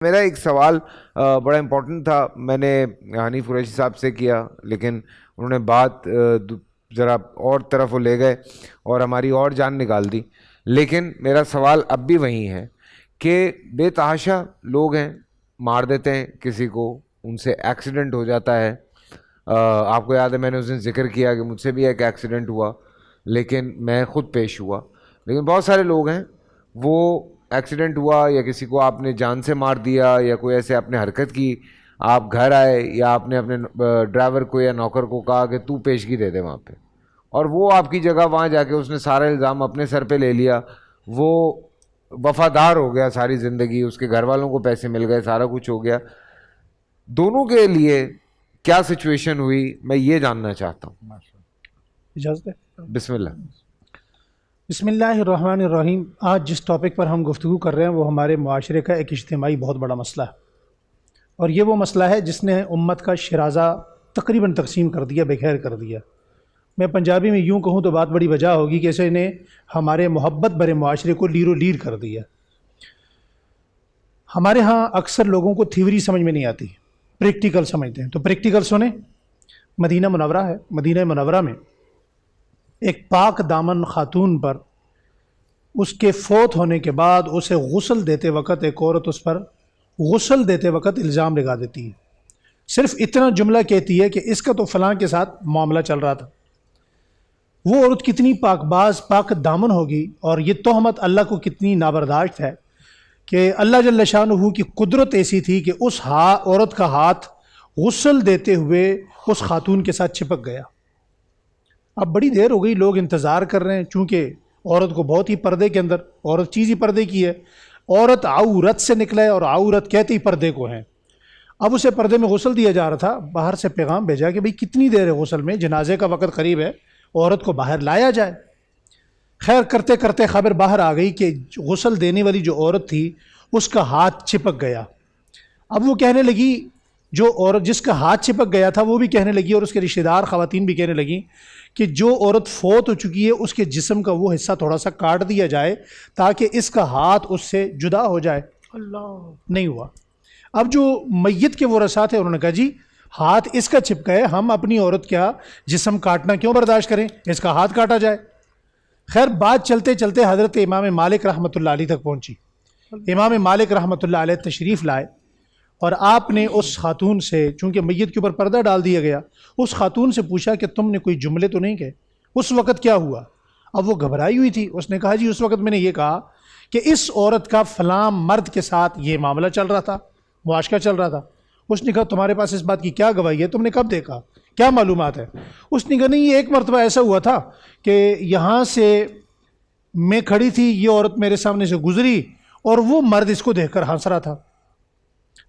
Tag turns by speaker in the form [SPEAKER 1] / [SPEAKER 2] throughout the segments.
[SPEAKER 1] میرا ایک سوال بڑا امپورٹنٹ تھا، میں نے حنیف قریشی صاحب سے کیا، لیکن انہوں نے بات ذرا اور طرف وہ لے گئے اور ہماری اور جان نکال دی. لیکن میرا سوال اب بھی وہی ہے کہ بے تحاشا لوگ ہیں، مار دیتے ہیں کسی کو، ان سے ایکسیڈنٹ ہو جاتا ہے. آپ کو یاد ہے میں نے اس دن ذکر کیا کہ مجھ سے بھی ایک ایکسیڈنٹ ہوا، لیکن میں خود پیش ہوا. لیکن بہت سارے لوگ ہیں وہ ایکسیڈنٹ ہوا یا کسی کو آپ نے جان سے مار دیا یا کوئی ایسے آپ نے حرکت کی، آپ گھر آئے یا آپ نے اپنے ڈرائیور کو یا نوکر کو کہا کہ تو پیشگی دے دے وہاں پہ، اور وہ آپ کی جگہ وہاں جا کے اس نے سارا الزام اپنے سر پہ لے لیا، وہ وفادار ہو گیا ساری زندگی، اس کے گھر والوں کو پیسے مل گئے، سارا کچھ ہو گیا. دونوں کے لیے کیا سچویشن ہوئی میں یہ جاننا چاہتا ہوں.
[SPEAKER 2] اجازت ہے؟
[SPEAKER 1] بسم اللہ.
[SPEAKER 2] بسم اللہ الرحمن الرحیم. آج جس ٹاپک پر ہم گفتگو کر رہے ہیں وہ ہمارے معاشرے کا ایک اجتماعی بہت بڑا مسئلہ ہے، اور یہ وہ مسئلہ ہے جس نے امت کا شرازہ تقریباً تقسیم کر دیا، بے خیر کر دیا. میں پنجابی میں یوں کہوں تو بات بڑی وجہ ہوگی کہ اسے نے ہمارے محبت بھرے معاشرے کو لیرو لیر کر دیا. ہمارے ہاں اکثر لوگوں کو تھیوری سمجھ میں نہیں آتی، پریکٹیکل سمجھتے ہیں. تو پریکٹیکل سنیں. مدینہ منورہ ہے، مدینہ منورہ میں ایک پاک دامن خاتون پر اس کے فوت ہونے کے بعد اسے غسل دیتے وقت ایک عورت اس پر غسل دیتے وقت الزام لگا دیتی ہے. صرف اتنا جملہ کہتی ہے کہ اس کا تو فلاں کے ساتھ معاملہ چل رہا تھا. وہ عورت کتنی پاک باز پاک دامن ہوگی، اور یہ تہمت اللہ کو کتنی نابرداشت ہے کہ اللہ جل شانہ کی قدرت ایسی تھی کہ اس عورت کا ہاتھ غسل دیتے ہوئے اس خاتون کے ساتھ چپک گیا. اب بڑی دیر ہو گئی، لوگ انتظار کر رہے ہیں، چونکہ عورت کو بہت ہی پردے کے اندر، عورت چیز ہی پردے کی ہے، عورت عورت سے نکلے اور عورت کہتے ہی پردے کو ہیں. اب اسے پردے میں غسل دیا جا رہا تھا. باہر سے پیغام بھیجا کہ بھئی کتنی دیر ہے غسل میں، جنازے کا وقت قریب ہے، عورت کو باہر لایا جائے. خیر کرتے کرتے خبر باہر آ گئی کہ غسل دینے والی جو عورت تھی اس کا ہاتھ چپک گیا. اب وہ کہنے لگی، جو عورت جس کا ہاتھ چپک گیا تھا وہ بھی کہنے لگی، اور اس کے رشتہ دار خواتین بھی کہنے لگیں کہ جو عورت فوت ہو چکی ہے اس کے جسم کا وہ حصہ تھوڑا سا کاٹ دیا جائے تاکہ اس کا ہاتھ اس سے جدا ہو جائے. اللہ نہیں ہوا. اب جو میت کے ورثاء تھے انہوں نے کہا جی ہاتھ اس کا چپکا ہے، ہم اپنی عورت کا جسم کاٹنا کیوں برداشت کریں، اس کا ہاتھ کاٹا جائے. خیر بات چلتے چلتے حضرت امام مالک رحمۃ اللہ علیہ تک پہنچی. امام مالک رحمۃ اللہ علیہ تشریف لائے، اور آپ نے اس خاتون سے، چونکہ میت کے اوپر پردہ ڈال دیا گیا، اس خاتون سے پوچھا کہ تم نے کوئی جملے تو نہیں کہے، اس وقت کیا ہوا؟ اب وہ گھبرائی ہوئی تھی. اس نے کہا جی اس وقت میں نے یہ کہا کہ اس عورت کا فلاں مرد کے ساتھ یہ معاملہ چل رہا تھا، معاشقہ چل رہا تھا. اس نے کہا تمہارے پاس اس بات کی کیا گواہی ہے، تم نے کب دیکھا، کیا معلومات ہے؟ اس نے کہا نہیں، یہ ایک مرتبہ ایسا ہوا تھا کہ یہاں سے میں کھڑی تھی، یہ عورت میرے سامنے سے گزری اور وہ مرد اس کو دیکھ کر ہنس رہا تھا.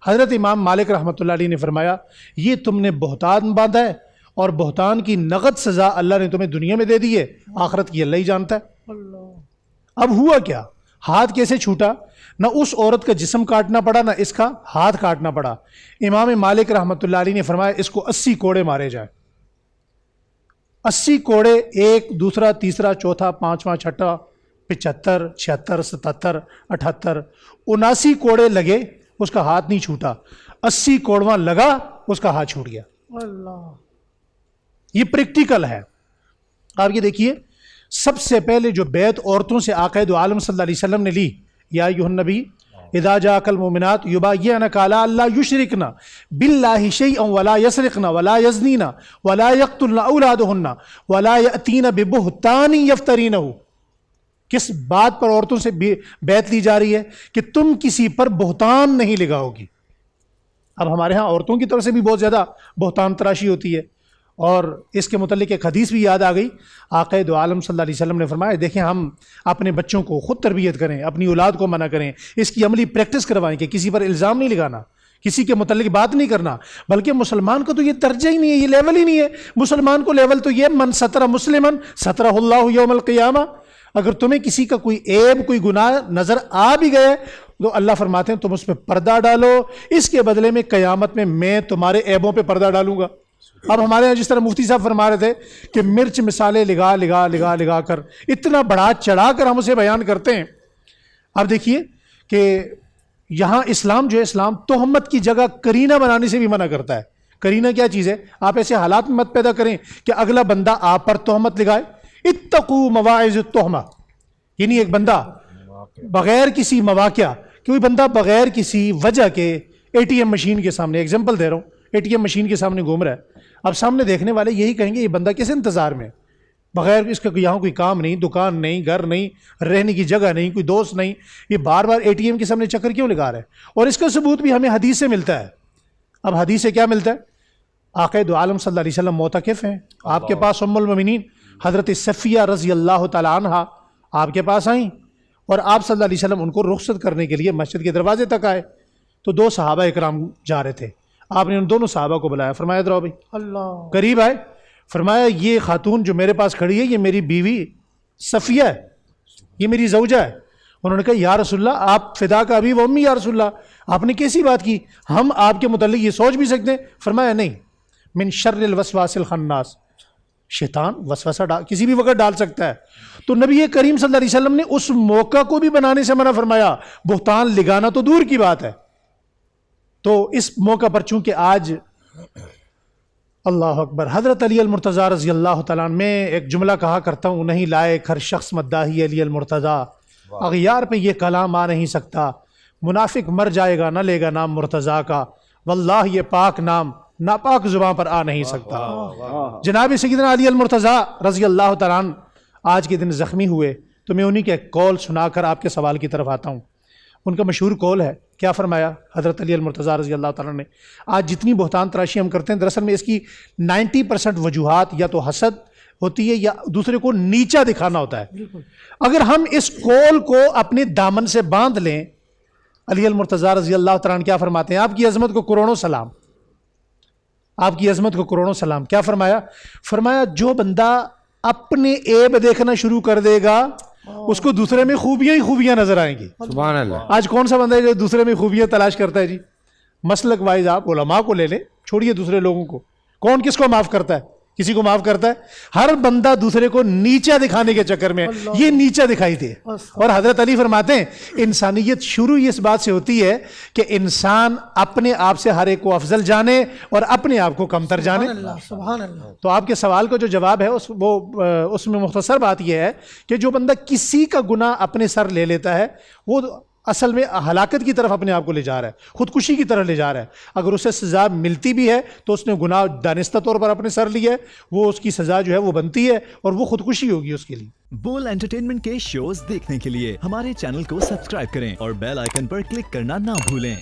[SPEAKER 2] حضرت امام مالک رحمۃ اللہ علیہ نے فرمایا یہ تم نے بہتان باندھا ہے، اور بہتان کی نقد سزا اللہ نے تمہیں دنیا میں دے دی ہے، آخرت کی اللہ ہی جانتا ہے. اب ہوا کیا؟ ہاتھ کیسے چھوٹا؟ نہ اس عورت کا جسم کاٹنا پڑا، نہ اس کا ہاتھ کاٹنا پڑا. امام مالک رحمۃ اللہ علیہ نے فرمایا اس کو 80 کوڑے مارے جائیں. 80 کوڑے، ایک، دوسرا، تیسرا، چوتھا، پانچواں، چھٹا، 75، 76، 77، 78، 79 کوڑے لگے، اس کا ہاتھ نہیں چھوٹا. 80 کوڑواں لگا، اس کا ہاتھ چھوٹ گیا. اللہ، یہ پریکٹیکل ہے. آپ یہ دیکھیے، سب سے پہلے جو بیعت عورتوں سے آقا دو عالم صلی اللہ علیہ وسلم نے لی، یا ایھا النبی اذا جاءک المؤمنات یبایعنک علی الا یشرکن باللہ شیئا ولا یسرقن ولا یزنین ولا یقتلن اولادہن ولا یأتین ببہتان یفترینہ. کس بات پر عورتوں سے بیعت لی جا رہی ہے؟ کہ تم کسی پر بہتان نہیں لگاؤ گی. اب ہمارے ہاں عورتوں کی طرف سے بھی بہت زیادہ بہتان تراشی ہوتی ہے، اور اس کے متعلق ایک حدیث بھی یاد آ گئی. آقا دو عالم صلی اللہ علیہ وسلم نے فرمایا دیکھیں ہم اپنے بچوں کو خود تربیت کریں، اپنی اولاد کو منع کریں، اس کی عملی پریکٹس کروائیں کہ کسی پر الزام نہیں لگانا، کسی کے متعلق بات نہیں کرنا. بلکہ مسلمان کو تو یہ درجہ ہی نہیں ہے، یہ لیول ہی نہیں ہے. مسلمان کو لیول تو یہ من ستر مسلمن سترہ اللہ یوم القیامہ. اگر تمہیں کسی کا کوئی عیب، کوئی گناہ نظر آ بھی گئے تو اللہ فرماتے ہیں تم اس پہ پردہ ڈالو، اس کے بدلے میں قیامت میں تمہارے عیبوں پہ پردہ ڈالوں گا. اب ہمارے یہاں جس طرح مفتی صاحب فرما رہے تھے کہ مرچ مسالے لگا کر اتنا بڑھا چڑھا کر ہم اسے بیان کرتے ہیں. اب دیکھیے کہ یہاں اسلام جو ہے اسلام تہمت کی جگہ کرینہ بنانے سے بھی منع کرتا ہے. کرینہ کیا چیز ہے؟ آپ ایسے حالات میں مت پیدا کریں کہ اگلا بندہ آپ پر تہمت لگائے. اتقوا مواعظ التہمہ، یعنی ایک بندہ بغیر کسی مواقع، کوئی بندہ بغیر کسی وجہ کے اے ٹی ایم مشین کے سامنے، ایگزامپل دے رہا ہوں، اے ٹی ایم مشین کے سامنے گھوم رہا ہے. اب سامنے دیکھنے والے یہی کہیں گے یہ بندہ کس انتظار میں، بغیر اس کا یہاں کوئی کام نہیں، دکان نہیں، گھر نہیں، رہنے کی جگہ نہیں، کوئی دوست نہیں، یہ بار بار اے ٹی ایم کے سامنے چکر کیوں لگا رہا ہے؟ اور اس کا ثبوت بھی ہمیں حدیث سے ملتا ہے. اب حدیث سے کیا ملتا ہے؟ آقا دو عالم صلی اللہ علیہ وسلم معتکف ہیں، آپ کے پاس ام المؤمنین حضرت صفیہ رضی اللہ تعالی عنہا آپ کے پاس آئیں اور آپ صلی اللہ علیہ وسلم ان کو رخصت کرنے کے لیے مسجد کے دروازے تک آئے. تو دو صحابہ اکرام جا رہے تھے، آپ نے ان دونوں صحابہ کو بلایا، فرمایا ادھر آؤ بھائی. اللہ قریب آئے، فرمایا یہ خاتون جو میرے پاس کھڑی ہے یہ میری بیوی صفیہ ہے، یہ میری زوجہ ہے. انہوں نے کہا یا رسول اللہ آپ فدا کا ابی و امی، یا رسول اللہ آپ نے کیسی بات کی، ہم آپ کے متعلق یہ سوچ بھی سکتے ہیں؟ فرمایا نہیں، من شر الوسواس الخناس، شیطان وسوسہ کسی بھی وقت ڈال سکتا ہے. تو نبی کریم صلی اللہ علیہ وسلم نے اس موقع کو بھی بنانے سے منع فرمایا، بہتان لگانا تو دور کی بات ہے. تو اس موقع پر چونکہ آج اللہ اکبر حضرت علی المرتضیٰ رضی اللہ تعالیٰ عنہ، میں ایک جملہ کہا کرتا ہوں، نہیں لائق ہر شخص مداحی علی المرتضیٰ، اغیار پہ یہ کلام آ نہیں سکتا، منافق مر جائے گا نہ لے گا نام مرتضیٰ کا، واللہ یہ پاک نام ناپاک زبان پر آ نہیں سکتا. جناب سیدنا علی المرتضیٰ رضی اللہ تعالیٰ عنہ آج کے دن زخمی ہوئے، تو میں انہی کے ایک قول سنا کر آپ کے سوال کی طرف آتا ہوں. ان کا مشہور قول ہے، کیا فرمایا حضرت علی المرتضیٰ رضی اللہ تعالیٰ نے؟ آج جتنی بہتان تراشی ہم کرتے ہیں دراصل میں اس کی 90% وجوہات یا تو حسد ہوتی ہے یا دوسرے کو نیچا دکھانا ہوتا ہے. اگر ہم اس قول کو اپنے دامن سے باندھ لیں، علی المرتضیٰ رضی اللہ تعالیٰ عنہ کیا فرماتے ہیں؟ آپ کی عظمت کو کروڑوں سلام، آپ کی عظمت کو کروڑوں سلام. کیا فرمایا؟ فرمایا جو بندہ اپنے عیب دیکھنا شروع کر دے گا اس کو دوسرے میں خوبیاں ہی خوبیاں نظر آئیں گی.
[SPEAKER 1] سبحان اللہ.
[SPEAKER 2] آج کون سا بندہ ہے جو دوسرے میں خوبیاں تلاش کرتا ہے؟ جی مسلک وائز آپ علماء کو لے لیں، چھوڑیے دوسرے لوگوں کو. کون کس کو معاف کرتا ہے؟ کسی کو معاف کرتا ہے؟ ہر بندہ دوسرے کو نیچا دکھانے کے چکر میں یہ نیچا دکھائی دے. اور حضرت علی فرماتے ہیں انسانیت شروع ہی اس بات سے ہوتی ہے کہ انسان اپنے آپ سے ہر ایک کو افضل جانے اور اپنے آپ کو کمتر جانے.
[SPEAKER 3] سبحان اللہ.
[SPEAKER 2] تو آپ کے سوال کا جو جواب ہے اس میں مختصر بات یہ ہے کہ جو بندہ کسی کا گناہ اپنے سر لے لیتا ہے وہ اصل میں ہلاکت کی طرف اپنے آپ کو لے جا رہا ہے، خودکشی کی طرف لے جا رہا ہے. اگر اسے سزا ملتی بھی ہے تو اس نے گناہ دانستہ طور پر اپنے سر لیا ہے، وہ اس کی سزا جو ہے وہ بنتی ہے اور وہ خودکشی ہوگی اس کے لیے.
[SPEAKER 4] بول انٹرٹینمنٹ کے شوز دیکھنے کے لیے ہمارے چینل کو سبسکرائب کریں اور بیل آئیکن پر کلک کرنا نہ بھولیں.